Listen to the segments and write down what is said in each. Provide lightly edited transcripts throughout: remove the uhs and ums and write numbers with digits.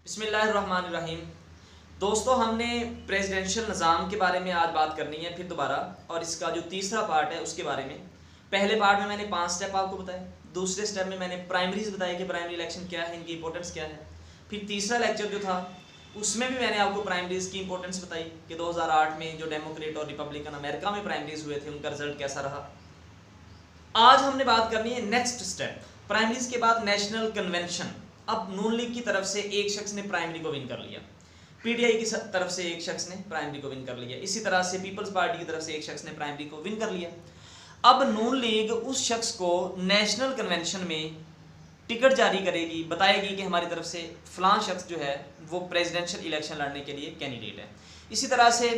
बिस्मिल्लाहिर्रहमानिर्रहीम। दोस्तों, हमने प्रेसिडेंशियल निज़ाम के बारे में आज बात करनी है फिर दोबारा, और इसका जो तीसरा पार्ट है उसके बारे में। पहले पार्ट में मैंने 5 स्टेप आपको बताए, दूसरे स्टेप में मैंने प्राइमरीज बताया कि प्राइमरी इलेक्शन क्या है, इनकी इंपॉर्टेंस क्या है। फिर तीसरा लेक्चर जो था उसमें भी मैंने आपको प्राइमरीज की इंपॉर्टेंस बताई कि 2008 में जो डेमोक्रेट और रिपब्लिकन अमेरिका में प्राइमरीज हुए थे उनका रिजल्ट कैसा रहा। आज हमने बात करनी है नेक्स्ट स्टेप, प्राइमरीज के बाद नेशनल कन्वेंशन। अब नून लीग की तरफ से एक शख्स ने प्राइमरी को विन कर लिया, पीटीआई की तरफ से एक शख्स ने प्राइमरी को विन कर लिया, इसी तरह से पीपल्स पार्टी की तरफ से एक शख्स ने प्राइमरी को विन कर लिया। अब नून लीग उस शख्स को नेशनल कन्वेंशन में टिकट जारी करेगी, बताएगी कि हमारी तरफ से फलां शख्स जो है वो प्रेसिडेंशियल इलेक्शन लड़ने के लिए कैंडिडेट है। इसी तरह से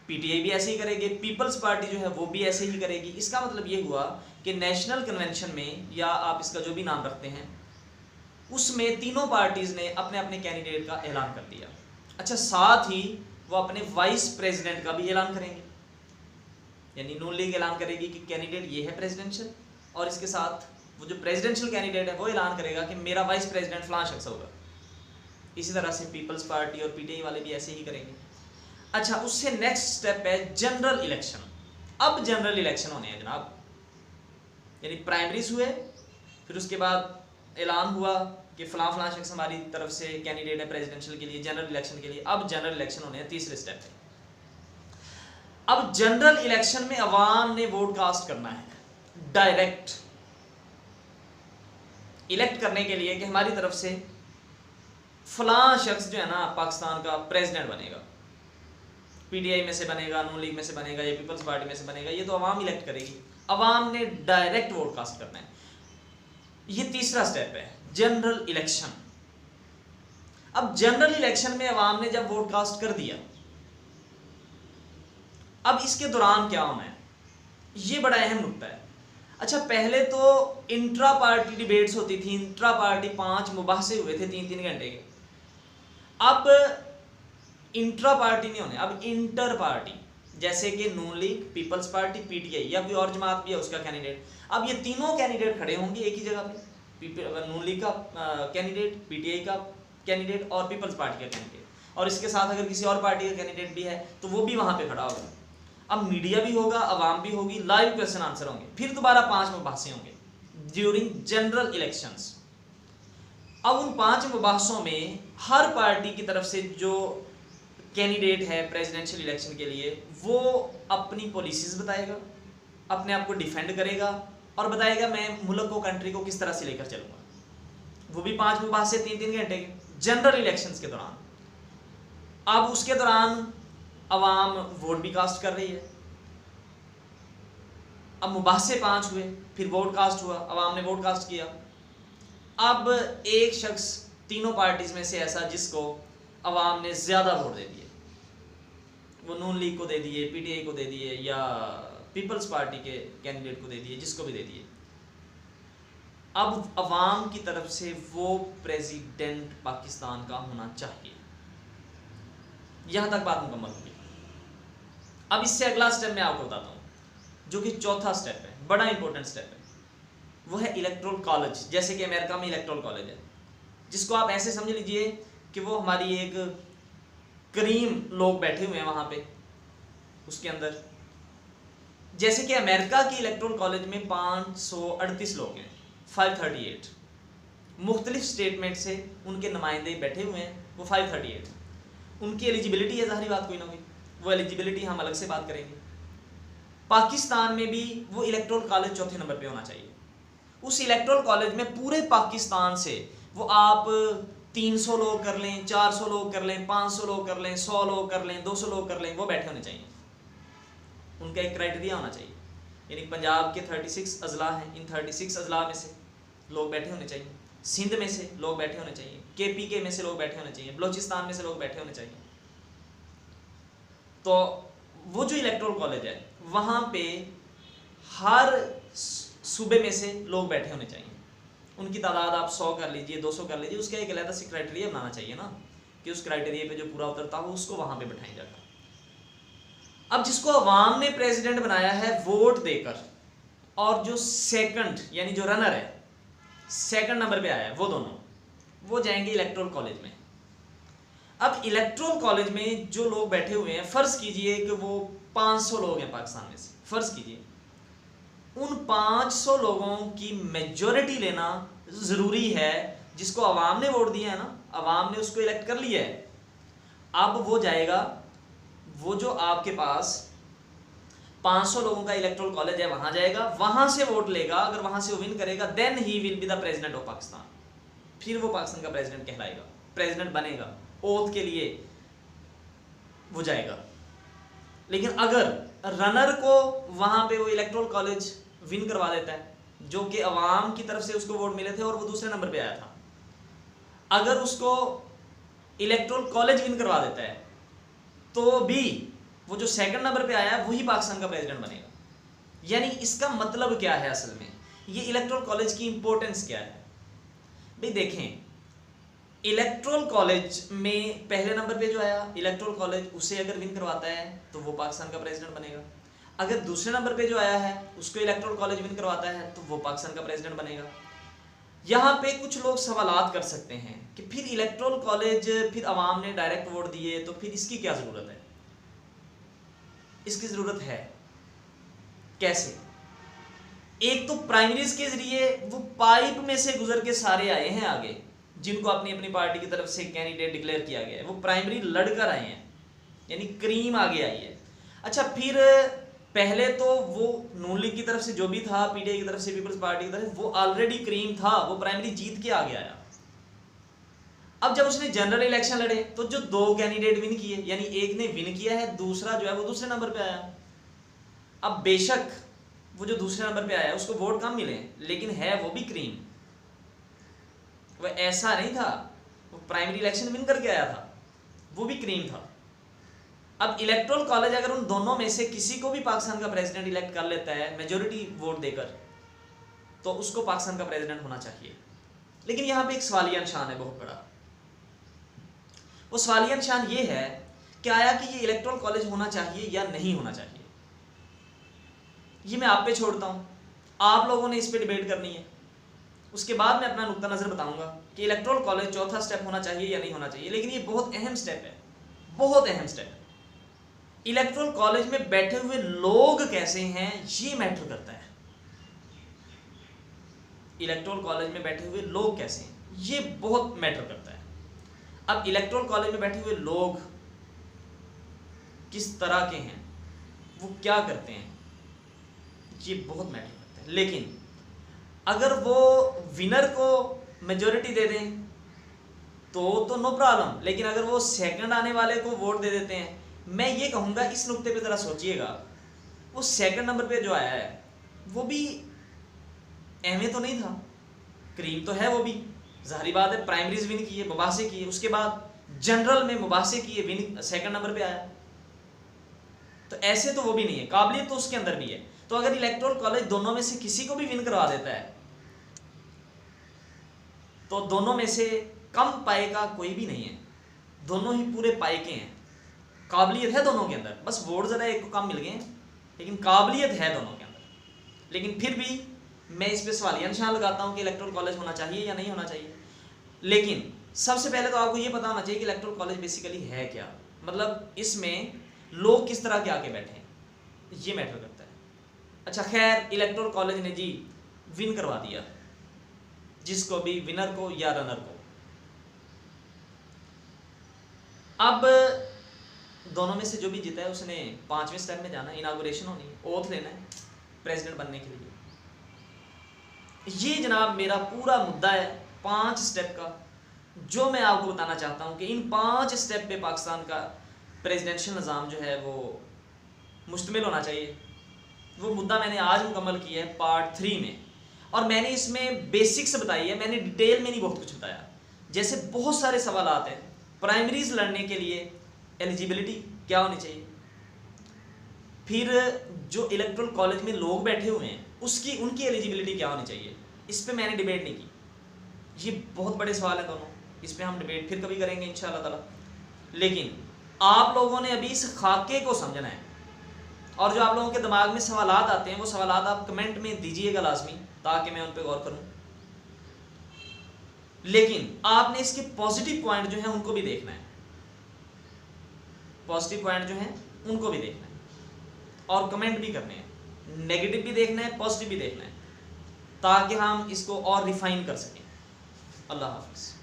पीटीआई भी ऐसे ही करेगी, पीपल्स पार्टी जो है वो भी ऐसे ही करेगी। इसका मतलब ये हुआ कि नेशनल कन्वेंशन में, या आप इसका जो भी नाम रखते हैं, उसमें तीनों पार्टीज ने अपने अपने कैंडिडेट का ऐलान कर दिया। अच्छा, साथ ही वो अपने वाइस प्रेसिडेंट का भी ऐलान करेंगे, यानी नून लीग ऐलान करेगी कि कैंडिडेट ये है प्रेसिडेंशियल, और इसके साथ वो जो प्रेसिडेंशियल कैंडिडेट है वो ऐलान करेगा कि मेरा वाइस प्रेसिडेंट फलां शख्स होगा। इसी तरह से पीपल्स पार्टी और पीटीआई वाले भी ऐसे ही करेंगे। अच्छा, उससे नेक्स्ट स्टेप है जनरल इलेक्शन। अब जनरल इलेक्शन होने हैं जनाब, यानी प्राइमरीज हुए, फिर उसके बाद ऐलान हुआ कि फलां फलां शख्स हमारी तरफ से कैंडिडेट है प्रेसिडेंशियल के लिए, जनरल इलेक्शन के लिए। अब जनरल इलेक्शन होने हैं, तीसरे स्टेप पे। अब जनरल इलेक्शन में अवाम ने वोट कास्ट करना है डायरेक्ट, इलेक्ट करने के लिए कि हमारी तरफ से फलां शख्स जो है ना पाकिस्तान का प्रेसिडेंट बनेगा, पीटीआई में से बनेगा, नून लीग में से बनेगा, या पीपल्स पार्टी में से बनेगा, ये तो अवाम इलेक्ट करेगी। अवाम ने डायरेक्ट वोट कास्ट करना है, ये तीसरा स्टेप है जनरल इलेक्शन। अब जनरल इलेक्शन में अवाम ने जब वोट कास्ट कर दिया, अब इसके दौरान क्या होना है, ये बड़ा अहम नुक्ता है। अच्छा, पहले तो इंट्रा पार्टी डिबेट्स होती थी, इंट्रा पार्टी 5 मुबाहसे हुए थे 3-3 घंटे के। अब इंट्रा पार्टी नहीं होने, अब इंटर पार्टी, जैसे कि नून लीग, पीपल्स पार्टी, पीटीआई, या कोई और जमात भी है उसका कैंडिडेट। अब ये तीनों कैंडिडेट खड़े होंगे एक ही जगह पे, नून लीग का कैंडिडेट, पीटीआई का कैंडिडेट और पीपल्स पार्टी का कैंडिडेट, और इसके साथ अगर किसी और पार्टी का कैंडिडेट भी है तो वो भी वहां पे खड़ा होगा। अब मीडिया भी होगा, अवाम भी होगी, लाइव क्वेश्चन आंसर होंगे, फिर दोबारा 5 मुबाहसे होंगे ड्यूरिंग जनरल इलेक्शंस। अब उन 5 मुबाहसों में हर पार्टी की तरफ से जो कैंडिडेट है प्रेसिडेंशियल इलेक्शन के लिए, वो अपनी पॉलिसीज बताएगा, अपने आप को डिफेंड करेगा, और बताएगा मैं मुल्क को, कंट्री को किस तरह से लेकर चलूंगा। वो भी 5 मुबाहसे 3-3 घंटे के जनरल इलेक्शंस के दौरान। अब उसके दौरान अवाम वोट भी कास्ट कर रही है। अब मुबाहसे 5 हुए, फिर वोट कास्ट हुआ, अवाम ने वोट कास्ट किया। अब एक शख्स तीनों पार्टीज में से ऐसा जिसको अवाम ने ज्यादा वोट दे दिए, वो नून लीग को दे दिए, पीटीआई को दे दिए, या पीपल्स पार्टी के कैंडिडेट को दे दिए, जिसको भी दे दिए। अब अवाम की तरफ से वो प्रेसिडेंट पाकिस्तान का होना चाहिए। यहां तक बात मुकम्मल होगी। अब इससे अगला स्टेप मैं आपको बताता हूं, जो कि चौथा स्टेप है, बड़ा इंपॉर्टेंट स्टेप है। वो है इलेक्टोरल कॉलेज। जैसे कि अमेरिका में इलेक्टोरल कॉलेज है, जिसको आप ऐसे समझ लीजिए कि वो हमारी एक करीम लोग बैठे हुए हैं वहां पे उसके अंदर। जैसे कि अमेरिका की इलेक्टोरल कॉलेज में 538 लोग हैं, 538 मुख्तलिफ स्टेटमेंट से उनके नुमाइंदे बैठे हुए हैं, वो 538। उनकी एलिजिबिलिटी है, ज़ाहिर बात कोई ना कोई, वो एलिजिबिलिटी हम अलग से बात करेंगे। पाकिस्तान में भी वो इलेक्टोरल कॉलेज चौथे नंबर पे होना चाहिए। उस इलेक्टोरल कॉलेज में पूरे पाकिस्तान से वो आप 300 लोग कर लें, 400 लोग कर लें, 500 लोग कर लें, 100 लोग कर लें, 200 लोग कर लें, वो बैठे होने चाहिए। उनका एक क्राइटेरिया होना चाहिए, यानी पंजाब के 36 अजला हैं, इन 36 अजला में से लोग बैठे होने चाहिए, सिंध में से लोग बैठे होने चाहिए, केपीके में से लोग बैठे होने चाहिए, बलोचिस्तान में से लोग बैठे होने चाहिए। तो वो जो इलेक्टोरल कॉलेज है वहाँ पे हर सूबे में से लोग बैठे होने चाहिए। उनकी तादाद आप 100 कर लीजिए, 200 कर लीजिए, उसका एक अलग से क्राइटेरिया बनाना चाहिए ना, कि उस क्राइटेरिया पे जो पूरा उतरता हो उसको वहाँ पे बैठाया जाता। अब जिसको अवाम ने प्रेसिडेंट बनाया है वोट देकर, और जो सेकंड यानी जो रनर है, सेकंड नंबर पे आया है, वो दोनों वो जाएंगे इलेक्टोरल कॉलेज में। अब इलेक्टोरल कॉलेज में जो लोग बैठे हुए हैं, फर्ज कीजिए कि वो 500 लोग हैं पाकिस्तान में से, फर्ज कीजिए उन 500 लोगों की मेजॉरिटी लेना जरूरी है। जिसको अवाम ने वोट दिया है ना, अवाम ने उसको इलेक्ट कर लिया है, अब वो जाएगा, वो जो आपके पास 500 लोगों का इलेक्टोरल कॉलेज है वहां जाएगा, वहां से वोट लेगा, अगर वहां से वो विन करेगा then he will be the president of Pakistan, फिर वो पाकिस्तान का प्रेसिडेंट कहलाएगा, प्रेसिडेंट बनेगा, ओथ के लिए वो जाएगा। लेकिन अगर रनर को वहां पे वो इलेक्टोरल कॉलेज विन करवा देता है, जो कि अवाम की तरफ से उसको वोट मिले थे और वो दूसरे नंबर पे आया था, अगर उसको इलेक्टोरल कॉलेज विन करवा देता है तो भी वो जो सेकंड नंबर पे आया वही पाकिस्तान का प्रेसिडेंट बनेगा। यानी इसका मतलब क्या है, असल में ये इलेक्टोरल कॉलेज की इंपॉर्टेंस क्या है। भाई देखें, इलेक्टोरल कॉलेज में पहले नंबर पे जो आया इलेक्टोरल कॉलेज, उसे अगर विन करवाता है तो वो पाकिस्तान का प्रेसिडेंट बनेगा। अगर दूसरे नंबर पे जो आया है उसको इलेक्टोरल कॉलेज विन करवाता है तो वो पाकिस्तान का प्रेसिडेंट बनेगा। यहाँ पे कुछ लोग सवालात कर सकते हैं कि फिर इलेक्टोरल कॉलेज, फिर अवाम ने डायरेक्ट वोट दिए तो फिर इसकी क्या ज़रूरत है। इसकी ज़रूरत है, कैसे? एक तो प्राइमरीज के जरिए वो पाइप में से गुजर के सारे आए हैं आगे, जिनको अपनी अपनी पार्टी की तरफ से कैंडिडेट डिक्लेयर किया गया है, वो प्राइमरी लड़कर आए हैं, यानी क्रीम आगे आई है। अच्छा, फिर पहले तो वो नून लीग की तरफ से जो भी था, पीडीआई की तरफ से, पीपल्स पार्टी की तरफ, वो ऑलरेडी क्रीम था, वो प्राइमरी जीत के आगे आया। अब जब उसने जनरल इलेक्शन लड़े तो जो दो कैंडिडेट विन किए, यानी एक ने विन किया है, दूसरा जो है वो दूसरे नंबर पे आया। अब बेशक वो जो दूसरे नंबर पे आया उसको वोट कम मिले, लेकिन है वो भी क्रीम, वो ऐसा नहीं था वो प्राइमरी इलेक्शन विन करके आया था, वो भी क्रीम था। अब इलेक्टोरल कॉलेज अगर उन दोनों में से किसी को भी पाकिस्तान का प्रेसिडेंट इलेक्ट कर लेता है मेजॉरिटी वोट देकर, तो उसको पाकिस्तान का प्रेसिडेंट होना चाहिए। लेकिन यहाँ पे एक सवालिया निशान है बहुत बड़ा। वो सवालिया निशान ये है कि आया कि ये इलेक्टोरल कॉलेज होना चाहिए या नहीं होना चाहिए। ये मैं आप पे छोड़ता हूँ, आप लोगों ने इस पे डिबेट करनी है। उसके बाद मैं अपना नुक्ता नज़र बताऊंगा कि इलेक्टोरल कॉलेज चौथा स्टेप होना चाहिए या नहीं होना चाहिए। लेकिन ये बहुत अहम स्टेप है, बहुत अहम स्टेप है। इलेक्टोरल कॉलेज में बैठे हुए लोग कैसे हैं ये मैटर करता है। इलेक्टोरल कॉलेज में बैठे हुए लोग कैसे हैं ये बहुत मैटर करता है। अब इलेक्टोरल कॉलेज में बैठे हुए लोग किस तरह के हैं, वो क्या करते हैं, ये बहुत मैटर करता है। लेकिन अगर वो विनर को मेजॉरिटी दे दें तो नो प्रॉब्लम, लेकिन अगर वो सेकंड आने वाले को वोट दे देते हैं, मैं ये कहूँगा इस नुक्ते पे ज़रा सोचिएगा, वो सेकंड नंबर पे जो आया है वो भी एमए तो नहीं था, क्रीम तो है वो भी, ज़ाहिर बात है प्राइमरीज विन किए, मुबासे किए, उसके बाद जनरल में मुबासे किए, विन सेकंड नंबर पे आया। तो ऐसे तो वो भी नहीं है, काबिलियत तो उसके अंदर भी है। तो अगर इलेक्टोरल कॉलेज दोनों में से किसी को भी विन करवा देता है तो दोनों में से कम पाए का कोई भी नहीं है, दोनों ही पूरे पाए के हैं। काबिलियत है दोनों के अंदर, बस वोट ज़रा एक को कम मिल गए हैं, लेकिन काबिलियत है दोनों के अंदर। लेकिन फिर भी मैं इस पे सवालिया निशान लगाता हूँ कि इलेक्टोरल कॉलेज होना चाहिए या नहीं होना चाहिए। लेकिन सबसे पहले तो आपको ये पता होना चाहिए कि इलेक्टोरल कॉलेज बेसिकली है क्या, मतलब इसमें लोग किस तरह के आके बैठे हैं, ये मैटर करता है। अच्छा खैर, इलेक्टोरल कॉलेज ने जी विन करवा दिया जिसको भी, विनर को या रनर को। अब दोनों में से जो भी जीता है उसने 5वें स्टेप में जाना है, इनागुरेशन होनी है, ओथ लेना है प्रेसिडेंट बनने के लिए। ये जनाब मेरा पूरा मुद्दा है 5 स्टेप का, जो मैं आपको बताना चाहता हूँ कि इन 5 स्टेप पे पाकिस्तान का प्रेसिडेंशियल निज़ाम जो है वो मुश्तमिल होना चाहिए। वो मुद्दा मैंने आज मुकम्मल किया है पार्ट 3 में, और मैंने इसमें बेसिक्स बताई है, मैंने डिटेल में नहीं बहुत कुछ बताया। जैसे बहुत सारे सवाल आते हैं, प्राइमरीज लड़ने के लिए एलिजिबिलिटी क्या होनी चाहिए, फिर जो इलेक्टोरल कॉलेज में लोग बैठे हुए हैं उनकी एलिजिबिलिटी क्या होनी चाहिए, इस पे मैंने डिबेट नहीं की। ये बहुत बड़े सवाल हैं दोनों, इस पे हम डिबेट फिर कभी करेंगे इंशाअल्लाह ताला। लेकिन आप लोगों ने अभी इस खाके को समझना है, और जो आप लोगों के दिमाग में सवालात आते हैं वो सवालात आप कमेंट में दीजिएगा लाजमी, ताकि मैं उन पर गौर करूं। लेकिन आपने इसके पॉजिटिव पॉइंट जो है उनको भी देखना है। पॉजिटिव पॉइंट जो हैं उनको भी देखना है और कमेंट भी करने हैं, नेगेटिव भी देखना है, पॉजिटिव भी देखना है, ताकि हम इसको और रिफाइन कर सकें। अल्लाह हाफिज़।